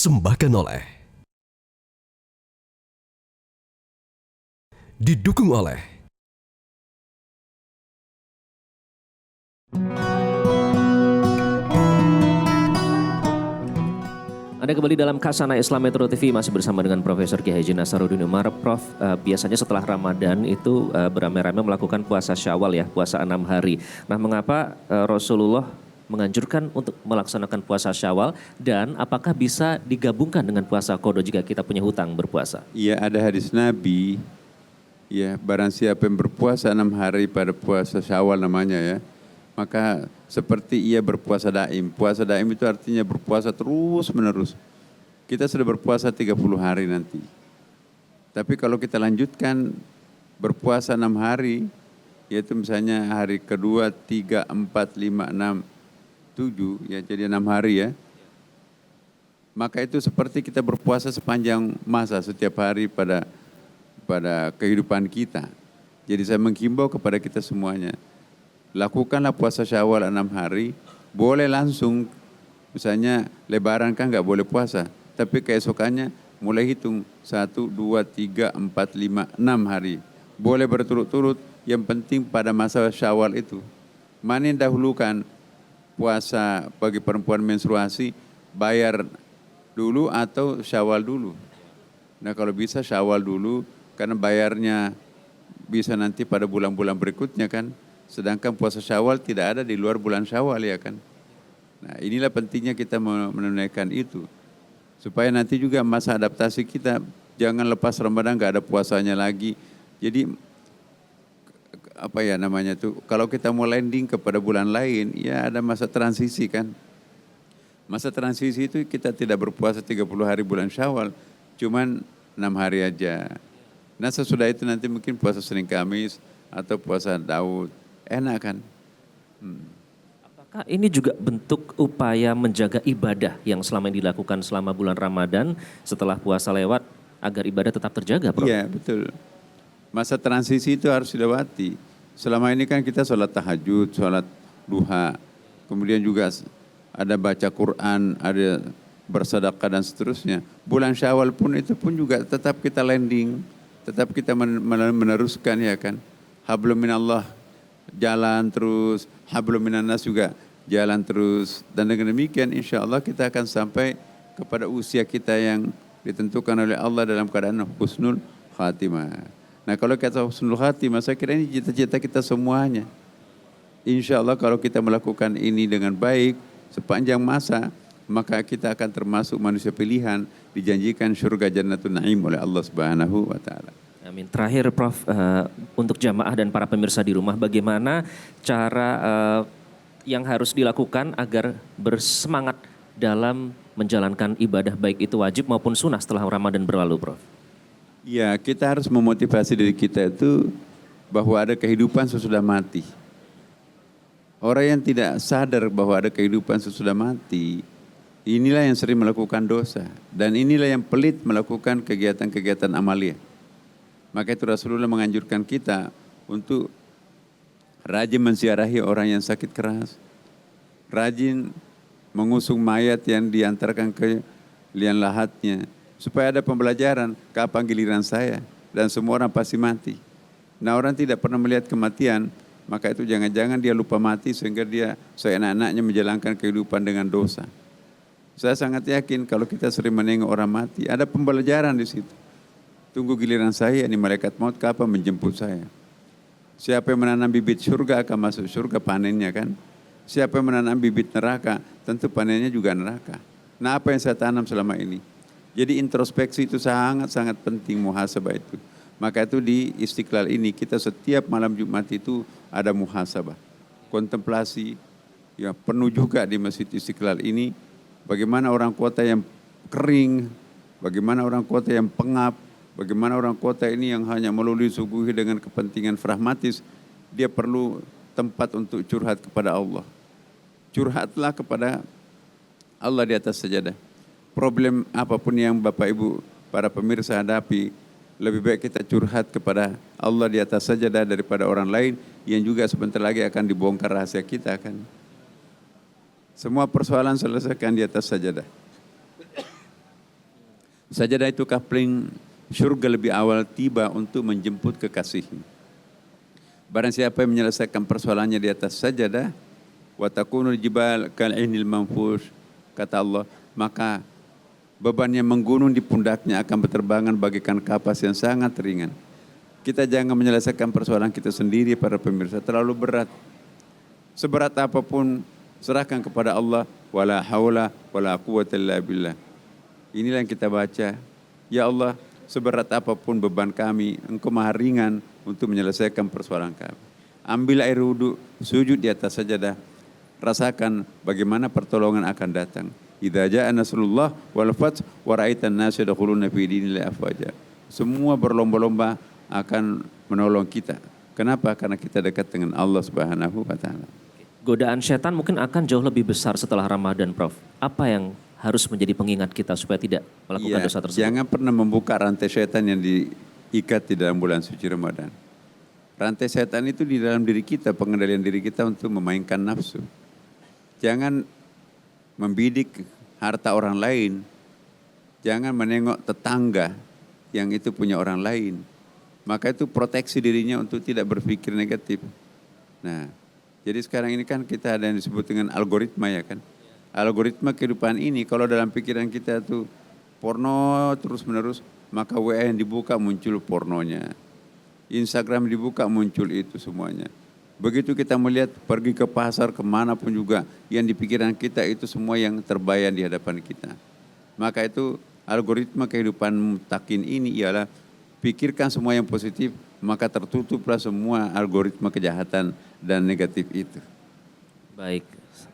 Dipersembahkan oleh, didukung oleh Anda kembali dalam Khazanah Islam Metro TV, masih bersama dengan Profesor Kiai Haji Nasaruddin Umar. Prof, biasanya setelah Ramadan itu beramai-ramai melakukan puasa Syawal ya, puasa 6 hari. Nah, mengapa Rasulullah menganjurkan untuk melaksanakan puasa Syawal, dan apakah bisa digabungkan dengan puasa Qadha jika kita punya hutang berpuasa? Iya, ada hadis Nabi, ya, barang siapa yang berpuasa 6 hari pada puasa Syawal namanya ya, maka seperti ia berpuasa daim. Puasa daim itu artinya berpuasa terus menerus. Kita sudah berpuasa 30 hari nanti. Tapi kalau kita lanjutkan berpuasa 6 hari, yaitu misalnya hari kedua, 3, 4, 5, 6, 7, ya, jadi 6 hari ya. Maka itu seperti kita berpuasa sepanjang masa setiap hari pada kehidupan kita. Jadi saya menghimbau kepada kita semuanya, lakukanlah puasa Syawal 6 hari, boleh langsung, misalnya Lebaran kan nggak boleh puasa, tapi keesokannya mulai hitung 1, 2, 3, 4, 5, 6 hari. Boleh berturut-turut, yang penting pada masa Syawal itu. Mana yang dahulukan, puasa bagi perempuan menstruasi, bayar dulu atau Syawal dulu? Nah, kalau bisa Syawal dulu, karena bayarnya bisa nanti pada bulan-bulan berikutnya kan. Sedangkan puasa Syawal tidak ada di luar bulan Syawal ya kan. Nah, inilah pentingnya kita menunaikan itu. Supaya nanti juga masa adaptasi kita, jangan lepas Ramadan nggak ada puasanya lagi. Jadi apa ya namanya tuh, kalau kita mau landing kepada bulan lain, ya ada masa transisi kan. Masa transisi itu kita tidak berpuasa 30 hari bulan Syawal, cuman 6 hari aja. Nah, sesudah itu nanti mungkin puasa Senin Kamis atau puasa Daud. Enak kan? Apakah ini juga bentuk upaya menjaga ibadah yang selama ini dilakukan selama bulan Ramadan setelah puasa lewat, agar ibadah tetap terjaga, Prof? Iya, betul. Masa transisi itu harus dilewati. Selama ini kan kita sholat tahajud, sholat duha, kemudian juga ada baca Quran, ada bersedekah dan seterusnya. Bulan Syawal pun itu pun juga tetap kita landing, tetap kita meneruskan ya kan. Hablum minallah, jalan terus, hablum minannas juga jalan terus. Dan dengan demikian insya Allah kita akan sampai kepada usia kita yang ditentukan oleh Allah dalam keadaan husnul khatimah. Nah, kalau kita husnul khatimah, saya kira ini cita-cita kita semuanya. Insya Allah kalau kita melakukan ini dengan baik sepanjang masa, maka kita akan termasuk manusia pilihan, dijanjikan surga Jannatul Naim oleh Allah Subhanahu wa taala. Amin. Terakhir, Prof, untuk jamaah dan para pemirsa di rumah, bagaimana cara yang harus dilakukan agar bersemangat dalam menjalankan ibadah baik itu wajib maupun sunnah setelah Ramadan berlalu, Prof? Ya, kita harus memotivasi diri kita itu bahwa ada kehidupan sesudah mati. Orang yang tidak sadar bahwa ada kehidupan sesudah mati, inilah yang sering melakukan dosa. Dan inilah yang pelit melakukan kegiatan-kegiatan amalia. Maka itu Rasulullah menganjurkan kita untuk rajin menziarahi orang yang sakit keras, rajin mengusung mayat yang diantarkan ke liang lahatnya, supaya ada pembelajaran, kapan giliran saya, dan semua orang pasti mati. Nah, orang tidak pernah melihat kematian, maka itu jangan-jangan dia lupa mati sehingga dia seenak-enaknya menjalankan kehidupan dengan dosa. Saya sangat yakin kalau kita sering menengok orang mati, ada pembelajaran di situ. Tunggu giliran saya, ini malaikat maut kapan menjemput saya. Siapa yang menanam bibit surga akan masuk surga panennya kan. Siapa yang menanam bibit neraka, tentu panennya juga neraka. Nah, apa yang saya tanam selama ini? Jadi introspeksi itu sangat-sangat penting, muhasabah itu. Maka itu di Istiqlal ini kita setiap malam Jumat itu ada muhasabah. Kontemplasi, ya penuh juga di Masjid Istiqlal ini. Bagaimana orang kota yang kering, bagaimana orang kota yang pengap, bagaimana orang kota ini yang hanya melulu disuguhi dengan kepentingan pragmatis, dia perlu tempat untuk curhat kepada Allah. Curhatlah kepada Allah di atas sajadah. Problem apapun yang Bapak Ibu, para pemirsa hadapi, lebih baik kita curhat kepada Allah di atas sajadah daripada orang lain yang juga sebentar lagi akan dibongkar rahasia kita kan. Semua persoalan selesaikan di atas sajadah. Sajadah itu kapling surga lebih awal tiba untuk menjemput kekasihnya. Barang siapa yang menyelesaikan persoalannya di atas sajadah, wa takunul jibal kal'ihnil manfush, kata Allah, maka beban yang menggunung di pundaknya akan berterbangan bagaikan kapas yang sangat ringan. Kita jangan menyelesaikan persoalan kita sendiri para pemirsa, terlalu berat. Seberat apapun serahkan kepada Allah, wala haula wala quwwata illa billah. Inilah yang kita baca. Ya Allah, seberat apapun beban kami, Engkau maha ringan untuk menyelesaikan persoalan kami. Ambil air wudhu, sujud di atas sajadah, rasakan bagaimana pertolongan akan datang. Idza jaa nasrullah wal fath wa ra'aitan nas yadkhuluna fi dinillahi afwaja. Semua berlomba-lomba akan menolong kita. Kenapa? Karena kita dekat dengan Allah Subhanahu wa taala. Godaan setan mungkin akan jauh lebih besar setelah Ramadan, Prof. Apa yang harus menjadi pengingat kita supaya tidak melakukan dosa tersebut? Jangan pernah membuka rantai setan yang diikat di dalam bulan suci Ramadan. Rantai setan itu di dalam diri kita, pengendalian diri kita untuk memainkan nafsu. Jangan membidik harta orang lain. Jangan menengok tetangga yang itu punya orang lain. Maka itu proteksi dirinya untuk tidak berpikir negatif. Nah, jadi sekarang ini kan kita ada yang disebut dengan algoritma ya kan. Algoritma kehidupan ini kalau dalam pikiran kita tuh porno terus menerus, maka WA yang dibuka muncul pornonya. Instagram dibuka muncul itu semuanya. Begitu kita melihat pergi ke pasar kemanapun juga, yang di pikiran kita itu semua yang terbayang di hadapan kita. Maka itu algoritma kehidupan mutakin ini ialah pikirkan semua yang positif, maka tertutuplah semua algoritma kejahatan dan negatif itu. Baik,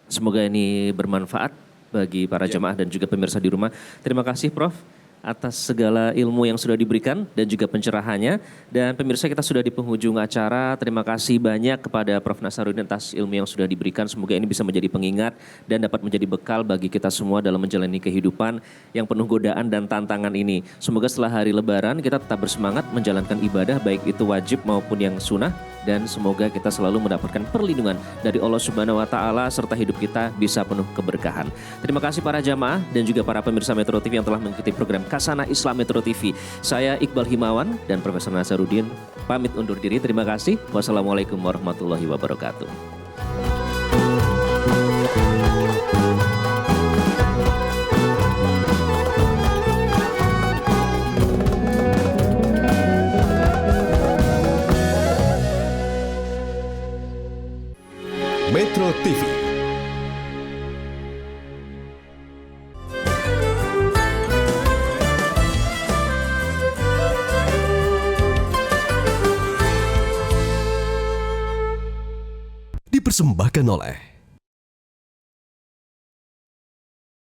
semoga ini bermanfaat bagi para jemaah dan juga pemirsa di rumah. Terima kasih Prof atas segala ilmu yang sudah diberikan dan juga pencerahannya. Dan pemirsa, kita sudah di penghujung acara. Terima kasih banyak kepada Prof Nasaruddin atas ilmu yang sudah diberikan. Semoga ini bisa menjadi pengingat dan dapat menjadi bekal bagi kita semua dalam menjalani kehidupan yang penuh godaan dan tantangan ini. Semoga setelah hari Lebaran kita tetap bersemangat menjalankan ibadah baik itu wajib maupun yang sunnah. Dan semoga kita selalu mendapatkan perlindungan dari Allah Subhanahu wa Ta'ala serta hidup kita bisa penuh keberkahan. Terima kasih para jamaah dan juga para pemirsa Metro TV yang telah mengikuti program Khazanah Islam Metro TV. Saya Iqbal Himawan dan Profesor Nasaruddin pamit undur diri. Terima kasih. Wassalamualaikum warahmatullahi wabarakatuh. Metro TV. Dipersembahkan oleh